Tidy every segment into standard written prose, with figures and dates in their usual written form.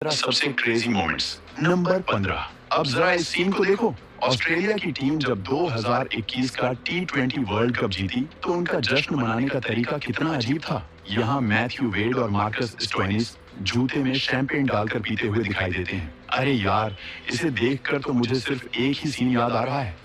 सबसे crazy moments. Number 15। अब जरा इस सीन को देखो। ऑस्ट्रेलिया की टीम जब 2021 का टी20 वर्ल्ड कप जीती तो उनका जश्न मनाने का तरीका कितना अजीब था। यहाँ मैथ्यू वेड और मार्कस स्टोइनिस जूते में शैंपेन डालकर पीते हुए दिखाई देते हैं। अरे यार, इसे देखकर तो मुझे सिर्फ एक ही सीन याद आ रहा है।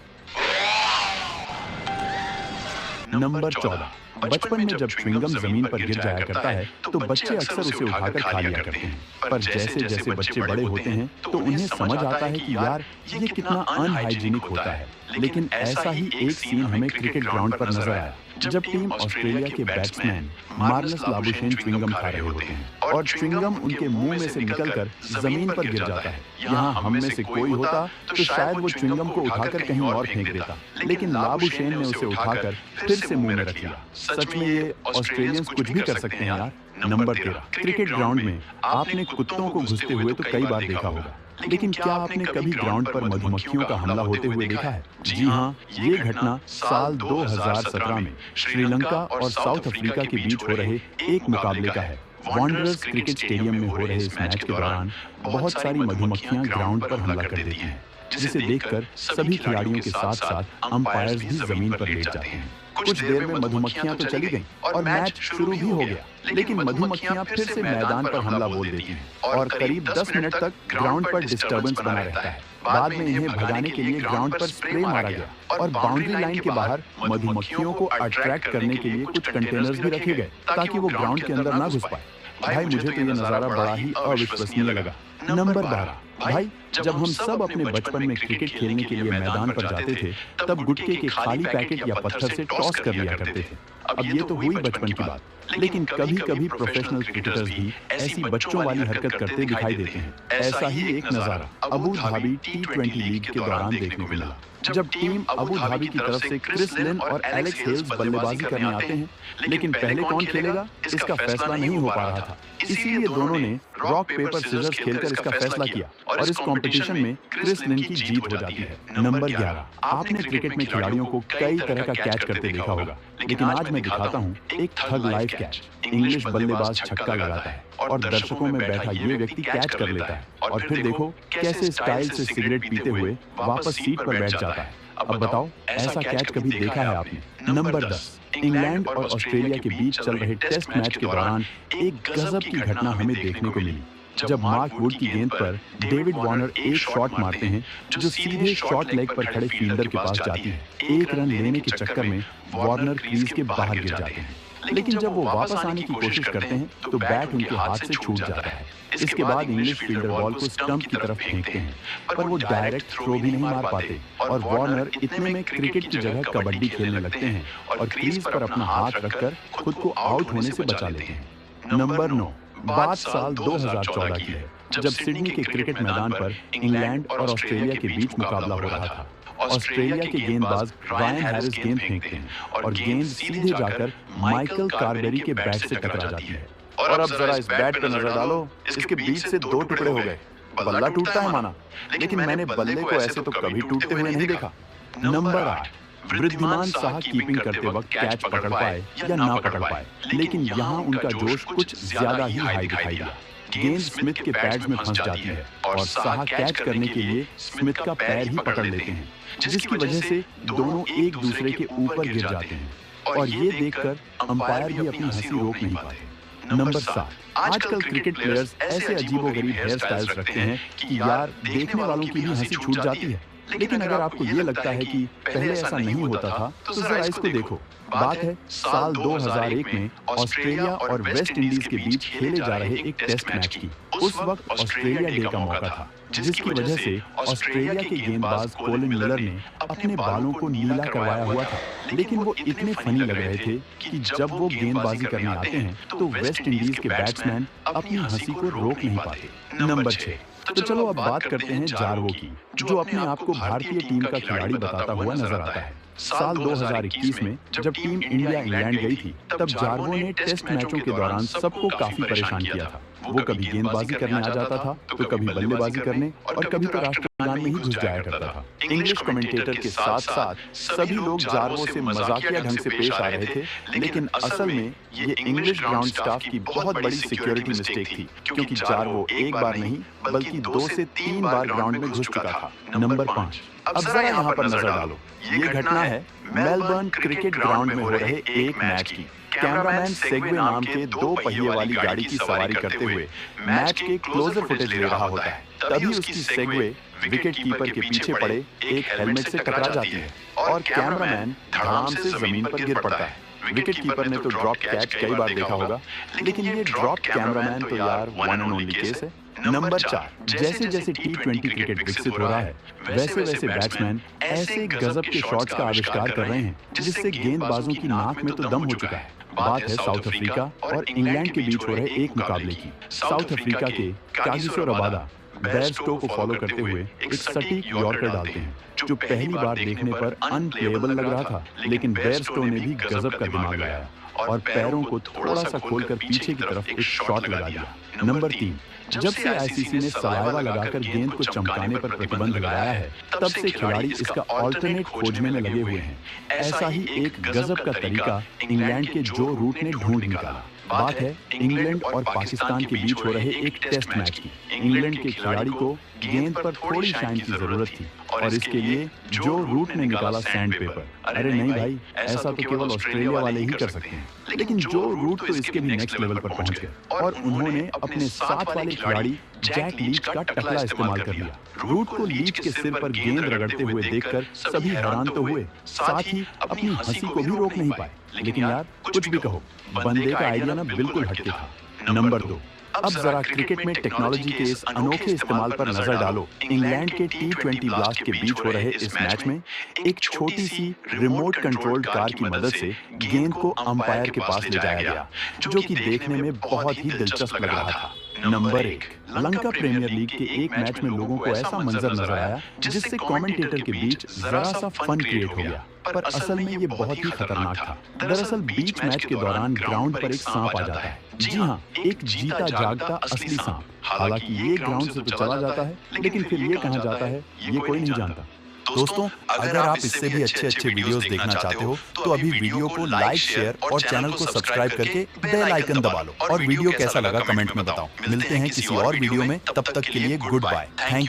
नंबर 14। बचपन में जब च्युइंगम जमीन पर गिर जाया करता है तो बच्चे अक्सर उसे उठाकर खा लिया करते हैं, पर जैसे जैसे बच्चे बड़े होते हैं तो उन्हें समझ आता है कि यार ये कितना अनहाइजीनिक होता है। लेकिन ऐसा ही एक सीन हमें क्रिकेट ग्राउंड पर नजर आया जब टीम ऑस्ट्रेलिया के बैट्समैन मार्नस लाबुशेन च्युइंगम खा रहे होते हैं और च्युइंगम उनके मुंह में से निकलकर जमीन पर गिर जाता है। यहाँ हम में से कोई होता तो शायद वो च्युइंगम को उठाकर कहीं और फेंक देता, लेकिन लाबुशेन ने उसे उठाकर फिर से मुंह में रख लिया। सच में ये ऑस्ट्रेलियंस कुछ भी कर सकते हैं यार। नंबर 13। क्रिकेट ग्राउंड में आपने कुत्तों को घुसते हुए तो कई बार देखा होगा, लेकिन क्या आपने कभी ग्राउंड पर मधुमक्खियों का हमला होते हुए देखा है? जी हाँ, ये घटना साल 2017 में श्रीलंका और साउथ अफ्रीका के बीच हो रहे एक मुकाबले का है। वांडरर्स क्रिकेट स्टेडियम में हो रहे इस मैच के दौरान बहुत सारी मधुमक्खियां ग्राउंड पर हमला कर देती हैं, जिसे देखकर सभी खिलाड़ियों के साथ साथ अंपायर्स भी जमीन पर लेट जाते हैं। कुछ देर में मधुमक्खियां तो चली गईं और मैच शुरू भी हो गया, लेकिन मधुमक्खियां फिर से मैदान पर हमला बोल देती हैं और करीब 10 मिनट तक ग्राउंड पर डिस्टर्बेंस बना रहता है। बाद में इन्हें भगाने के लिए ग्राउंड पर स्प्रे मारा गया और बाउंड्री लाइन के बाहर मधुमक्खियों को अट्रैक्ट करने के लिए कुछ कंटेनर्स भी रखे गए ताकि वो ग्राउंड के अंदर ना घुस पाए। भाई, मुझे तो ये नजारा बड़ा ही अविश्वसनीय लगा। नंबर 12। भाई, जब हम सब अपने बचपन में क्रिकेट खेलने के लिए मैदान पर जाते थे तब गुटके के खाली पैकेट या पत्थर से टॉस कर लिया करते थे। अब ये तो हुई बचपन की बात, लेकिन कभी कभी प्रोफेशनल क्रिकेटर्स भी ऐसी बच्चों वाली हरकत करते दिखाई देते हैं। ऐसा ही एक नजारा अबू धाबी टी20 लीग के दौरान देखने को मिला, जब टीम अबू धाबी की तरफ से क्रिस लिन और एलेक्स हेल्स बल्लेबाजी करने आते हैं, लेकिन पहले कौन खेलेगा इसका फैसला नहीं हो पा रहा था। इसीलिए दोनों ने रॉक पेपर सीजर्स खेलकर इसका फैसला किया और इस कंपटीशन में क्रिस लिन की जीत हो जाती है। नंबर 11। आपने क्रिकेट में खिलाड़ियों को कई तरह का कैच करते देखा होगा, लेकिन आज मैं दिखाता हूँ एक थग लाइफ कैच। इंग्लिश बल्लेबाज छक्का लगाता है और दर्शकों में बैठा ये व्यक्ति कैच कर लेता है और फिर देखो कैसे स्टाइल से सिगरेट पीते हुए वापस सीट पर बैठ जाता है। अब बताओ, ऐसा कैच कभी देखा है आपने? नंबर 10। इंग्लैंड और ऑस्ट्रेलिया के बीच चल रहे टेस्ट मैच के दौरान एक गजब की घटना हमें देखने को मिली, जब मार्क वुड की गेंद पर डेविड वार्नर एक शॉट मारते हैं जो सीधे शॉर्ट लेग पर खड़े फील्डर के पास जाती है। एक रन लेने के चक्कर में वार्नर क्रीज के बाहर गिर जाते हैं, लेकिन जब वो वापस आने की कोशिश करते हैं तो बैट उनके हाथ से छूट जाता है। इसके बाद इंग्लिश फील्डर बॉल को स्टंप की तरफ फेंकते हैं, पर वो डायरेक्ट थ्रो भी नहीं मार पाते और वार्नर इतने में क्रिकेट की जगह कबड्डी खेलने लगते हैं और क्रीज पर अपना हाथ रखकर खुद को आउट होने से बचा लेते हैं। नंबर 9। बात साल 2014 की है, जब सिडनी के क्रिकेट मैदान पर इंग्लैंड और ऑस्ट्रेलिया के बीच मुकाबला हो रहा था। ऑस्ट्रेलिया के गेंदबाज रायन हैरिस गेंद फेंकते हैं और गेंद सीधे जाकर माइकल कार्बेरी के बैट से टकरा जाती है। और अब जरा इस बैट पर नजर डालो, इसके बीच से 2 टुकड़े हो गए। बल्ला टूटता है माना, लेकिन मैंने बल्ले को ऐसे तो कभी टूटते हुए नहीं देखा। नंबर 8। वृद्धिमान शाह कीपिंग करते वक्त कैच पकड़ पाए या ना पकड़ पाए, लेकिन यहाँ उनका जोश कुछ ज्यादा ही हाई दिखाई दिया। गेंद स्मिथ के पैड्स में फंस जाती है और शाह कैच करने के लिए स्मिथ का पैर ही पकड़ लेते हैं, जिसकी वजह से दोनों एक दूसरे के ऊपर गिर जाते हैं और ये देखकर अंपायर भी अपनी हंसी रोक नहीं पाते। नंबर 7। आजकल क्रिकेट प्लेयर्स ऐसे अजीबोगरीब हेयर स्टाइल्स रखते हैं कि यार देखने वालों की भी हंसी छूट जाती है। लेकिन अगर आपको ये लगता है कि पहले ऐसा नहीं होता था तो जरा इसको देखो। बात है साल 2001 में ऑस्ट्रेलिया और वेस्ट इंडीज के बीच खेले जा रहे एक टेस्ट मैच की। उस वक्त ऑस्ट्रेलिया डे का मौका था, जिसकी वजह से ऑस्ट्रेलिया के गेंदबाज कोलिन मिलर ने अपने बालों को नीला करवाया हुआ था, लेकिन वो इतने फनी लग रहे थे कि जब वो गेंदबाजी करने आते हैं तो वेस्ट इंडीज के बैट्समैन अपनी हंसी को रोक नहीं पाते। नंबर 6। तो चलो अब बात करते हैं जार्वो की, जो अपने आप को भारतीय टीम का खिलाड़ी बताता हुआ नजर आता है। साल 2021 में जब टीम इंडिया इंग्लैंड गई थी तब जार्वो ने टेस्ट मैचों के दौरान सबको काफी परेशान किया था। वो कभी गेंदबाजी करने आ जाता था तो कभी बल्लेबाजी करने और कभी तो राष्ट्र मैदान में ही घुस जाया करता था। इंग्लिश कमेंटेटर के साथ साथ सभी लोग जारवो से मजाकिया ढंग से पेश आ रहे थे, लेकिन असल में ये इंग्लिश ग्राउंड स्टाफ की बहुत बड़ी सिक्योरिटी मिस्टेक थी, क्योंकि जारवो एक बार नहीं बल्कि 2 से 3 बार ग्राउंड में घुस चुका था। नंबर 5, अब जरा यहाँ पर नजर डालो। ये घटना है मेलबर्न क्रिकेट ग्राउंड में हो रहे एक मैच की। कैमरामैन सेगवे नाम के 2 पहिए वाली गाड़ी की सवारी करते हुए मैच के क्लोजर फुटेज ले रहा होता है। तभी उसकी सेगवे विकेट कीपर के पीछे पड़े एक हेलमेट से टकरा जाती है और कैमरामैन धड़ाम से जमीन पर गिर पड़ता है। विकेट कीपर ने तो ड्रॉप कैच कई बार देखा होगा, लेकिन ये ड्रॉप कैमरामैन तो यार वन एंड ओनली केस है। नंबर 4, जैसे जैसे T20 क्रिकेट विकसित हो रहा है, वैसे वैसे बैट्समैन ऐसे गजब के शॉट्स का आविष्कार कर रहे हैं जिससे गेंदबाजों की नाक में तो दम हो चुका है। बात है साउथ अफ्रीका और इंग्लैंड के बीच हो रहे एक मुकाबले की। साउथ अफ्रीका के कागिसो रबादा बेयरस्टो को फॉलो करते हुए एक सटीक यॉर्कर डालते हैं, जो पहली बार देखने पर अनप्लेएबल लग रहा था, लेकिन बेयरस्टो ने भी गजब का दिमाग लगाया और पैरों को थोड़ा सा खोलकर पीछे की तरफ एक शॉट लगा दिया। नंबर 3, जब से आईसीसी ने सलाइवा लगाकर गेंद को चमकाने पर प्रतिबंध लगाया है, तब से खिलाड़ी इसका ऑल्टरनेट खोजने में लगे हुए हैं। ऐसा ही एक गजब का तरीका इंग्लैंड के जो रूट ने ढूंढ निकाला। बात है इंग्लैंड और पाकिस्तान के बीच हो रहे एक टेस्ट मैच की। इंग्लैंड के खिलाड़ी को गेंद पर थोड़ी शाइन की जरूरत थी और इसके लिए जो रूट ने निकाला सैंड पेपर। अरे नहीं भाई, ऐसा तो केवल ऑस्ट्रेलिया वाले ही कर सकते हैं, लेकिन जो रूट तो इसके भी नेक्स्ट लेवल पर पहुंच गए और उन्होंने अपने साथ वाले खिलाड़ी जैक लीच का टकला इस्तेमाल कर लिया। रूट को लीच के सिर पर गेंद रगड़ते हुए देखकर सभी हैरान तो हुए, साथ ही अपनी हंसी को भी रोक नहीं पाए। लेकिन यार कुछ भी कहो, बंदे का आइडिया ना बिल्कुल हटके था। नंबर 2, अब जरा क्रिकेट में टेक्नोलॉजी के इस अनोखे इस्तेमाल पर नजर डालो। इंग्लैंड के T20 ब्लास्ट के बीच हो रहे इस मैच में एक छोटी सी रिमोट कंट्रोल्ड कार की मदद से गेंद को अंपायर के पास ले जाया गया, जो कि देखने में बहुत ही दिलचस्प लग रहा था। नंबर 1, लंका प्रीमियर लीग के एक मैच में लोगों को ऐसा मंजर नजर आया जिससे कमेंटेटर के बीच जरा सा फन क्रिएट हो गया, पर असल में ये बहुत ही खतरनाक था। दरअसल बीच मैच के दौरान ग्राउंड पर एक सांप आ जाता है। जी हाँ, एक जीता जागता असली सांप। हालांकि ये ग्राउंड से तो चला जाता है, लेकिन फिर ये कहाँ जाता है ये कोई नहीं जानता। दोस्तों, अगर आप इससे भी अच्छे वीडियोस देखना चाहते हो तो अभी वीडियो को लाइक, शेयर और चैनल को सब्सक्राइब करके बेल आइकन दबा लो और वीडियो कैसा लगा कमेंट में बताओ। मिलते हैं किसी और वीडियो में, तब तक के लिए गुड बाय, थैंक यू।